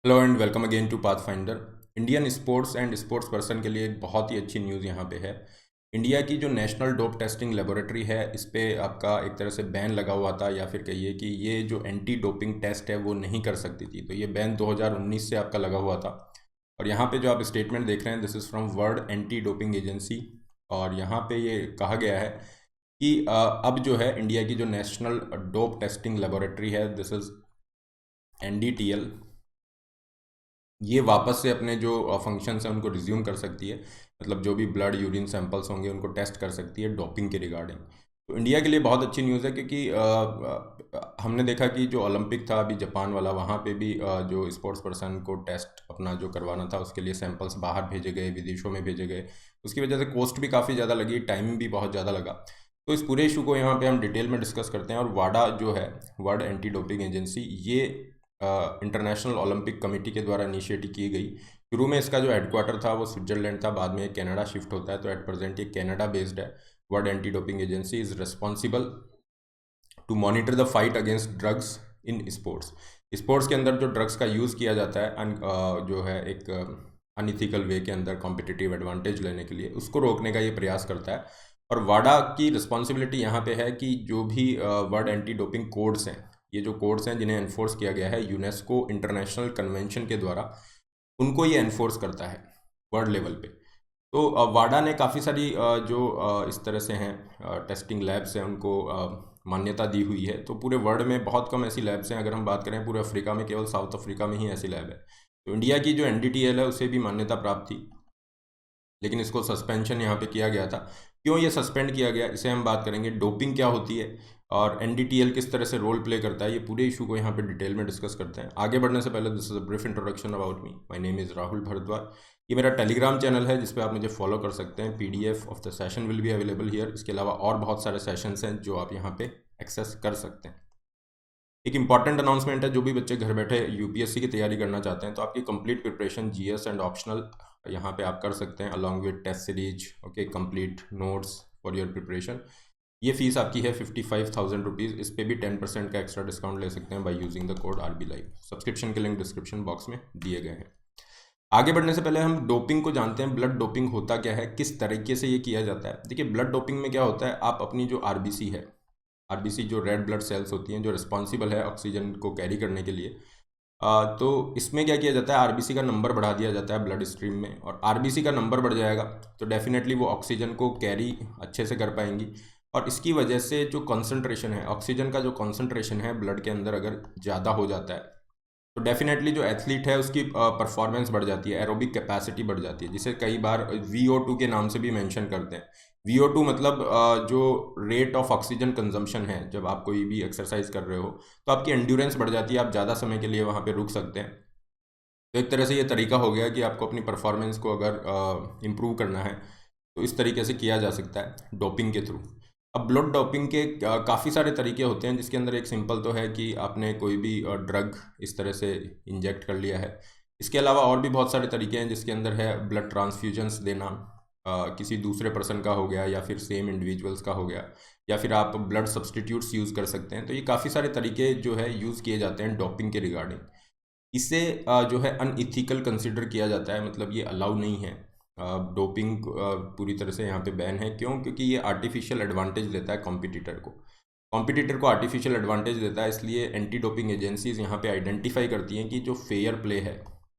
Hello and welcome again to Pathfinder. Indian sports and sports person के लिए एक बहुत ही अच्छी न्यूज़ यहाँ पे है। इंडिया की जो नेशनल डोप टेस्टिंग लेबोरेटरी है, इस पे आपका एक तरह से बैन लगा हुआ था, या फिर कहिए कि ये जो एंटी डोपिंग टेस्ट है वो नहीं कर सकती थी। तो ये बैन 2019 से आपका लगा हुआ था। और यहाँ पे जो आप स्टेटमेंट देख रहे हैं, this is from world Anti Doping agency. और यहाँ पे ये कहा गया है कि अब जो है इंडिया की जो नेशनल डोप टेस्टिंग लेबोरेटरी है, दिस इज़ NDTL, ये वापस से अपने जो फंक्शंस हैं उनको रिज्यूम कर सकती है। मतलब जो भी ब्लड यूरिन सैंपल्स होंगे उनको टेस्ट कर सकती है डोपिंग के रिगार्डिंग। तो इंडिया के लिए बहुत अच्छी न्यूज़ है, क्योंकि हमने देखा कि जो ओलंपिक था अभी जापान वाला, वहाँ पे भी जो स्पोर्ट्स पर्सन को टेस्ट अपना जो करवाना था उसके लिए सैंपल्स बाहर भेजे गए, विदेशों में भेजे गए। उसकी वजह से कॉस्ट भी काफ़ी ज़्यादा लगी, टाइम भी बहुत ज़्यादा लगा। तो इस पूरे इशू को यहाँ पे हम डिटेल में डिस्कस करते हैं। और वाडा जो है, वर्ल्ड एंटी डोपिंग एजेंसी, ये इंटरनेशनल ओलंपिक कमेटी के द्वारा इनिशिएट की गई। शुरू में इसका जो हेडक्वार्टर था वो स्विट्जरलैंड था, बाद में ये कनाडा शिफ्ट होता है। तो एट प्रेजेंट ये कनाडा बेस्ड है। World Anti Doping Agency is responsible to monitor the fight against drugs in sports. Sports के अंदर जो ड्रग्स का यूज़ किया जाता है जो है एक अनइथिकल वे के अंदर कॉम्पिटिटिव एडवांटेज लेने के लिए, उसको रोकने का ये प्रयास करता है। और वाडा की रिस्पॉन्सिबिलिटी यहाँ पे है कि जो भी वर्ल्ड एंटी डोपिंग कोड्स हैं, ये जो कोड्स हैं जिन्हें एनफोर्स किया गया है यूनेस्को इंटरनेशनल कन्वेंशन के द्वारा, उनको ये एनफोर्स करता है वर्ल्ड लेवल पे। तो वाडा ने काफ़ी सारी जो इस तरह से हैं टेस्टिंग लैब्स हैं उनको मान्यता दी हुई है। तो पूरे वर्ल्ड में बहुत कम ऐसी लैब्स हैं। अगर हम बात करें पूरे अफ्रीका में, केवल साउथ अफ्रीका में ही ऐसी लैब है। तो इंडिया की जो NDTL है उसे भी मान्यता प्राप्त थी, लेकिन इसको सस्पेंशन यहाँ पे किया गया था। क्यों ये सस्पेंड किया गया, इसे हम बात करेंगे। डोपिंग क्या होती है और NDTL किस तरह से रोल प्ले करता है, ये पूरे इशू को यहाँ पे डिटेल में डिस्कस करते हैं। आगे बढ़ने से पहले, this is a brief introduction about me. My name is Rahul Bhardwaj. ये मेरा टेलीग्राम चैनल है जिस पे आप मुझे फॉलो कर सकते हैं। PDF of the session will be available here. इसके अलावा और बहुत सारे सेशंस हैं जो आप यहाँ पे एक्सेस कर सकते हैं। एक इंपॉर्टेंट अनाउंसमेंट है, जो भी बच्चे घर बैठे UPSC की तैयारी करना चाहते हैं तो आपकी complete preparation GS and optional यहाँ पे आप कर सकते हैं, along with test series, okay, complete notes for your preparation. ये फीस आपकी है 55,000 रुपीज़। इस पे भी 10% का एक्स्ट्रा डिस्काउंट ले सकते हैं by using the code RB Live। Subscription के लिंक डिस्क्रिप्शन बॉक्स में दिए गए हैं। आगे बढ़ने से पहले हम डोपिंग को जानते हैं। ब्लड डोपिंग होता क्या है, किस तरीके से ये किया जाता है। देखिए, ब्लड डोपिंग में क्या होता है, आप अपनी जो RBC है, RBC जो रेड ब्लड सेल्स होती हैं, जो रिस्पॉन्सिबल है ऑक्सीजन को कैरी करने के लिए, तो इसमें क्या किया जाता है, RBC का नंबर बढ़ा दिया जाता है ब्लड स्ट्रीम में। और RBC का नंबर बढ़ जाएगा तो डेफिनेटली वो ऑक्सीजन को कैरी अच्छे से कर पाएंगी। और इसकी वजह से जो कॉन्सेंट्रेशन है, ऑक्सीजन का जो कॉन्सेंट्रेशन है ब्लड के अंदर, अगर ज़्यादा हो जाता है तो डेफिनेटली जो एथलीट है उसकी परफॉर्मेंस बढ़ जाती है, एरोबिक कैपेसिटी बढ़ जाती है, जिसे कई बार VO2 के नाम से भी मेंशन करते हैं। VO2 मतलब जो रेट ऑफ ऑक्सीजन कंजम्पशन है। जब आप कोई भी एक्सरसाइज कर रहे हो तो आपकी एंड्योरेंस बढ़ जाती है, आप ज़्यादा समय के लिए वहाँ पे रुक सकते हैं। तो एक तरह से ये तरीका हो गया कि आपको अपनी परफॉर्मेंस को अगर इम्प्रूव करना है तो इस तरीके से किया जा सकता है डोपिंग के थ्रू। अब ब्लड डोपिंग के काफ़ी सारे तरीके होते हैं, जिसके अंदर एक सिंपल तो है कि आपने कोई भी ड्रग इस तरह से इंजेक्ट कर लिया है। इसके अलावा और भी बहुत सारे तरीके हैं, जिसके अंदर है ब्लड ट्रांसफ्यूजन्स देना, किसी दूसरे पर्सन का हो गया या फिर सेम इंडिविजुअल्स का हो गया, या फिर आप ब्लड सब्सटीट्यूट्स यूज़ कर सकते हैं। तो ये काफ़ी सारे तरीके जो है यूज़ किए जाते हैं डोपिंग के रिगार्डिंग। इसे जो है अनइथिकल कंसिडर किया जाता है, मतलब ये अलाउ नहीं है। डोपिंग पूरी तरह से यहाँ पे बैन है। क्यों? क्योंकि ये आर्टिफिशियल एडवांटेज देता है कॉम्पिटिटर को आर्टिफिशियल एडवांटेज देता है। इसलिए एंटी डोपिंग एजेंसीज यहाँ पे आइडेंटिफाई करती हैं कि जो फेयर प्ले है,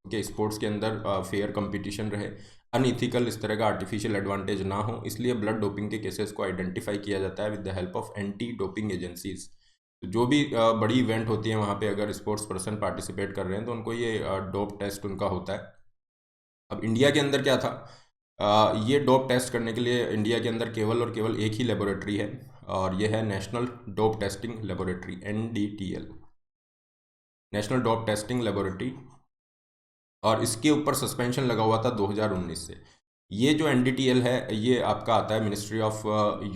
ओके, स्पोर्ट्स के अंदर फेयर कंपटीशन रहे, अनइथिकल इस तरह का आर्टिफिशियल एडवांटेज ना हो, इसलिए ब्लड डोपिंग के केसेस को आइडेंटिफाई किया जाता है with the help of anti doping agencies. तो जो भी बड़ी इवेंट होती है वहाँ पे अगर स्पोर्ट्स पर्सन पार्टिसिपेट कर रहे हैं तो उनको ये डोप टेस्ट उनका होता है। अब इंडिया के अंदर क्या था, ये डोप टेस्ट करने के लिए इंडिया के अंदर केवल और केवल एक ही लेबोरेटरी है, और ये है national dope testing laboratory, NDTL, national dope testing laboratory. और इसके ऊपर सस्पेंशन लगा हुआ था 2019 से। ये जो NDTL है ये आपका आता है ministry of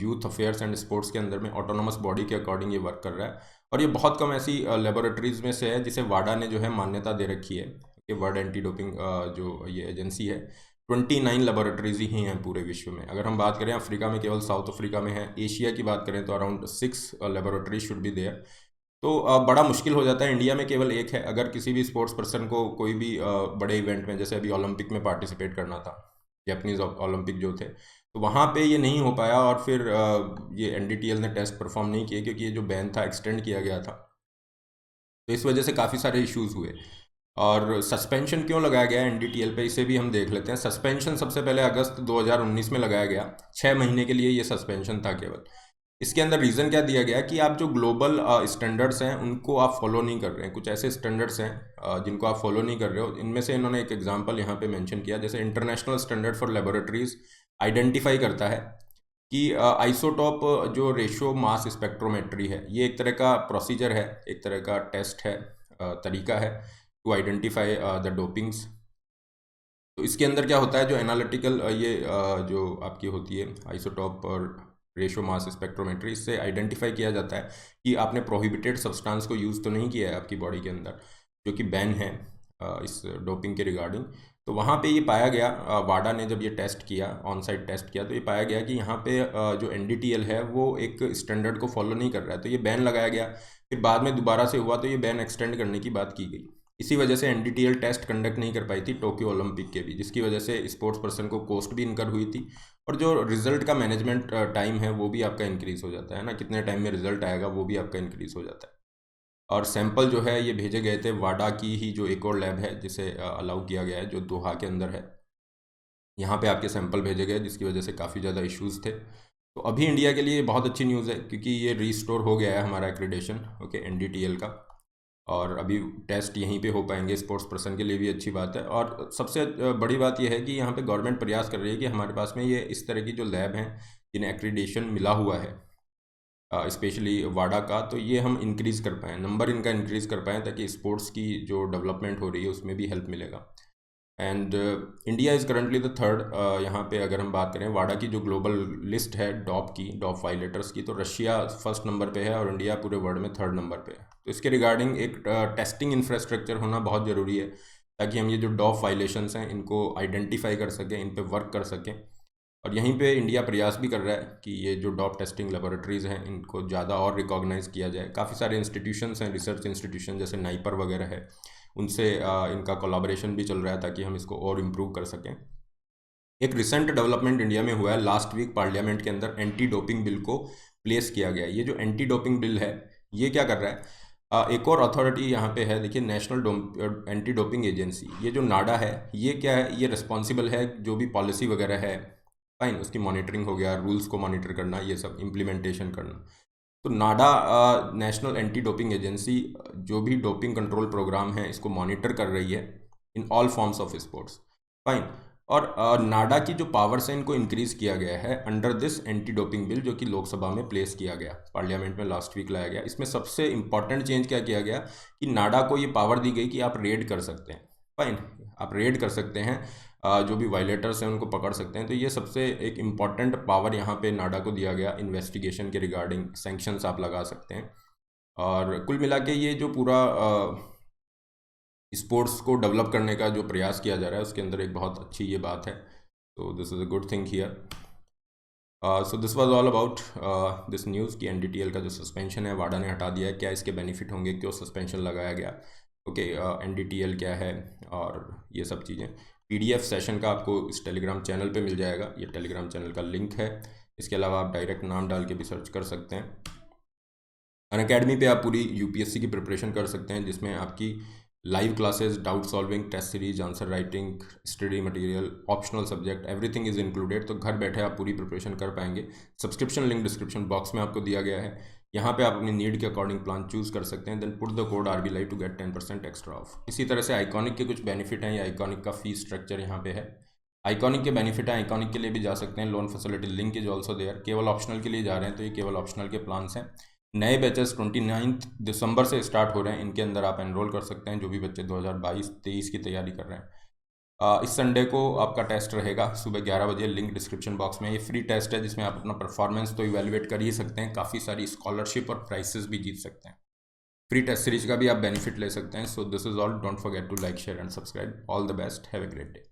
youth affairs and sports के अंदर में, ऑटोनोमस बॉडी के अकॉर्डिंग ये वर्क कर रहा है। और ये बहुत कम ऐसी लेबोरेटरीज में से है जिसे वाडा ने जो है मान्यता दे रखी है कि वर्ल्ड एंटी डोपिंग जो ये एजेंसी है, 29 लेबोरेटरीज ही हैं पूरे विश्व में। अगर हम बात करें अफ्रीका में, केवल साउथ अफ्रीका में है। एशिया की बात करें तो around 6 laboratories should be there. तो बड़ा मुश्किल हो जाता है। इंडिया में केवल एक है, अगर किसी भी स्पोर्ट्स पर्सन को कोई भी बड़े इवेंट में, जैसे अभी ओलंपिक में पार्टिसिपेट करना था, जैपनीज ओलंपिक जो थे, तो वहाँ पे ये नहीं हो पाया और फिर ये एनडीटीएल ने टेस्ट परफॉर्म नहीं किए क्योंकि ये जो बैन था एक्सटेंड किया गया था। तो इस वजह से काफ़ी सारे इश्यूज हुए। और सस्पेंशन क्यों लगाया गया एनडीटीएल पे, इसे भी हम देख लेते हैं। सस्पेंशन सबसे पहले अगस्त 2019 में लगाया गया, 6 महीने के लिए ये सस्पेंशन था केवल। इसके अंदर रीज़न क्या दिया गया कि आप जो ग्लोबल स्टैंडर्ड्स हैं उनको आप फॉलो नहीं कर रहे हैं। कुछ ऐसे स्टैंडर्ड्स हैं जिनको आप फॉलो नहीं कर रहे हो। इनमें से इन्होंने एक एग्जांपल यहाँ पे मेंशन किया, जैसे international standard for laboratories identify करता है कि आइसोटोप जो रेशो मास स्पेक्ट्रोमेट्री है, ये एक तरह का प्रोसीजर है, एक तरह का टेस्ट है, तरीका है टू आइडेंटिफाई द डोपिंग्स। तो इसके अंदर क्या होता है, जो एनालिटिकल ये जो आपकी होती है आइसोटोप और रेशो मास स्पेक्ट्रोमेट्री, इससे आइडेंटिफाई किया जाता है कि आपने प्रोहिबिटेड सब्सटेंस को यूज़ तो नहीं किया है आपकी बॉडी के अंदर, जो कि बैन है इस डोपिंग के रिगार्डिंग। तो वहाँ पे ये पाया गया, वाडा ने जब ये टेस्ट किया, ऑन साइट टेस्ट किया, तो ये पाया गया कि यहाँ पे जो एनडीटीएल है वो एक स्टैंडर्ड को फॉलो नहीं कर रहा है, तो ये बैन लगाया गया। फिर बाद में दोबारा से हुआ तो ये बैन एक्सटेंड करने की बात की गई। इसी वजह से एनडीटीएल टेस्ट कंडक्ट नहीं कर पाई थी टोक्यो ओलंपिक के भी, जिसकी वजह से स्पोर्ट्स पर्सन को कॉस्ट भी इनकर हुई थी, और जो रिजल्ट का मैनेजमेंट टाइम है वो भी आपका इंक्रीज़ हो जाता है ना, कितने टाइम में रिजल्ट आएगा वो भी आपका इंक्रीज़ हो जाता है। और सैंपल जो है ये भेजे गए थे वाडा की ही जो एक और लैब है जिसे अलाउ किया गया है, जो दोहा के अंदर है, यहाँ पे आपके सैंपल भेजे गए, जिसकी वजह से काफ़ी ज़्यादा इश्यूज़ थे। तो अभी इंडिया के लिए बहुत अच्छी न्यूज़ है क्योंकि ये रीस्टोर हो गया है हमारा एक्रीडेशन, ओके, एनडीटीएल का, और अभी टेस्ट यहीं पे हो पाएंगे। स्पोर्ट्स पर्सन के लिए भी अच्छी बात है। और सबसे बड़ी बात यह है कि यहाँ पे गवर्नमेंट प्रयास कर रही है कि हमारे पास में ये इस तरह की जो लैब हैं जिन्हें एक्रीडेशन मिला हुआ है, स्पेशली वाडा का, तो ये हम इंक्रीज़ कर पाएँ, नंबर इनका इंक्रीज़ कर पाएँ, ताकि स्पोर्ट्स की जो डेवलपमेंट हो रही है उसमें भी हेल्प मिलेगा। And India is currently the third. यहाँ पे अगर हम बात करें वाडा की जो ग्लोबल लिस्ट है डॉप की, डॉप वायलेटर्स की, तो रशिया फर्स्ट नंबर पे है और इंडिया पूरे वर्ल्ड में थर्ड नंबर पे है। तो इसके रिगार्डिंग एक टेस्टिंग इंफ्रास्ट्रक्चर होना बहुत ज़रूरी है, ताकि हम ये जो डॉप वायलेशंस हैं इनको आइडेंटिफाई कर सकें, इन पे वर्क कर सकें। और यहीं पे इंडिया प्रयास भी कर रहा है कि ये जो डॉप टेस्टिंग लेबोरेटरीज़ हैं इनको ज़्यादा और रिकॉग्नाइज़ किया जाए। काफ़ी सारे इंस्टीट्यूशंस हैं, रिसर्च इंस्टीट्यूशन जैसे नाइपर वगैरह है, उनसे इनका कोलैबोरेशन भी चल रहा है ताकि हम इसको और इम्प्रूव कर सकें। एक रिसेंट डेवलपमेंट इंडिया में हुआ है, लास्ट वीक पार्लियामेंट के अंदर एंटी डोपिंग बिल को प्लेस किया गया है। ये जो एंटी डोपिंग बिल है ये क्या कर रहा है, एक और अथॉरिटी यहाँ पे है, देखिए, नेशनल एंटी डोपिंग एजेंसी, ये जो नाडा है, ये क्या है, ये रिस्पॉन्सिबल है जो भी पॉलिसी वगैरह है, फाइन, उसकी मॉनिटरिंग हो गया, रूल्स को मॉनिटर करना, ये सब इम्प्लीमेंटेशन करना। तो नाडा नेशनल एंटी डोपिंग एजेंसी जो भी डोपिंग कंट्रोल प्रोग्राम है इसको मॉनिटर कर रही है in all forms of sports, fine. और नाडा की जो पावर्स हैं इनको इंक्रीज़ किया गया है under this anti doping bill, जो कि लोकसभा में प्लेस किया गया, पार्लियामेंट में लास्ट वीक लाया गया। इसमें सबसे इंपॉर्टेंट चेंज क्या किया गया कि नाडा को ये पावर दी गई कि आप रेड कर सकते हैं, फाइन, आप रेड कर सकते हैं, जो भी वायलेटर्स हैं उनको पकड़ सकते हैं। तो ये सबसे एक इम्पॉर्टेंट पावर यहाँ पे नाडा को दिया गया, इन्वेस्टिगेशन के रिगार्डिंग सैंक्शंस आप लगा सकते हैं। और कुल मिला के ये जो पूरा स्पोर्ट्स को डेवलप करने का जो प्रयास किया जा रहा है उसके अंदर एक बहुत अच्छी ये बात है। तो this is a good thing here. So this was all about this news कि एनडीटीएल का जो सस्पेंशन है वाडा ने हटा दिया है, क्या इसके बेनिफिट होंगे, क्यों सस्पेंशन लगाया गया, ओके, एनडीटीएल क्या है, और ये सब चीज़ें। पीडीएफ सेशन का आपको इस टेलीग्राम चैनल पे मिल जाएगा, ये टेलीग्राम चैनल का लिंक है। इसके अलावा आप डायरेक्ट नाम डाल के भी सर्च कर सकते हैं। अनअकैडमी पे आप पूरी यूपीएससी की प्रिपरेशन कर सकते हैं, जिसमें आपकी live classes, doubt solving, test series, answer writing, study material, optional subject, everything is included. तो घर बैठे आप पूरी प्रिपरेशन कर पाएंगे। सब्सक्रिप्शन लिंक डिस्क्रिप्शन बॉक्स में आपको दिया गया है, यहाँ पे आप अपनी नीड के अकॉर्डिंग प्लान चूज़ कर सकते हैं। Then put the code RB Live to get 10% extra off. इसी तरह से आइकॉनिक के कुछ बेनिफिट हैं, या आइकॉनिक का फीस स्ट्रक्चर यहाँ पे है। आइकॉनिक के बेनिफिट है, आइकॉनिक के लिए भी जा सकते हैं, loan facility link is also there. केवल ऑप्शनल के लिए जा रहे हैं तो ये केवल ऑप्शनल के प्लान्स हैं। नए बैचेस 29 दिसंबर से स्टार्ट हो रहे हैं, इनके अंदर आप एनरोल कर सकते हैं जो भी बच्चे 2022-23 की तैयारी कर रहे हैं। इस संडे को आपका टेस्ट रहेगा सुबह 11 बजे, लिंक डिस्क्रिप्शन बॉक्स में। ये फ्री टेस्ट है जिसमें आप अपना परफॉर्मेंस तो इवेलुएट कर ही सकते हैं, काफ़ी सारी स्कॉलरशिप और प्राइसेस भी जीत सकते हैं। फ्री टेस्ट सीरीज का भी आप बेनिफिट ले सकते हैं। So this is all, don't forget to like, share and subscribe. All the best, have a great day.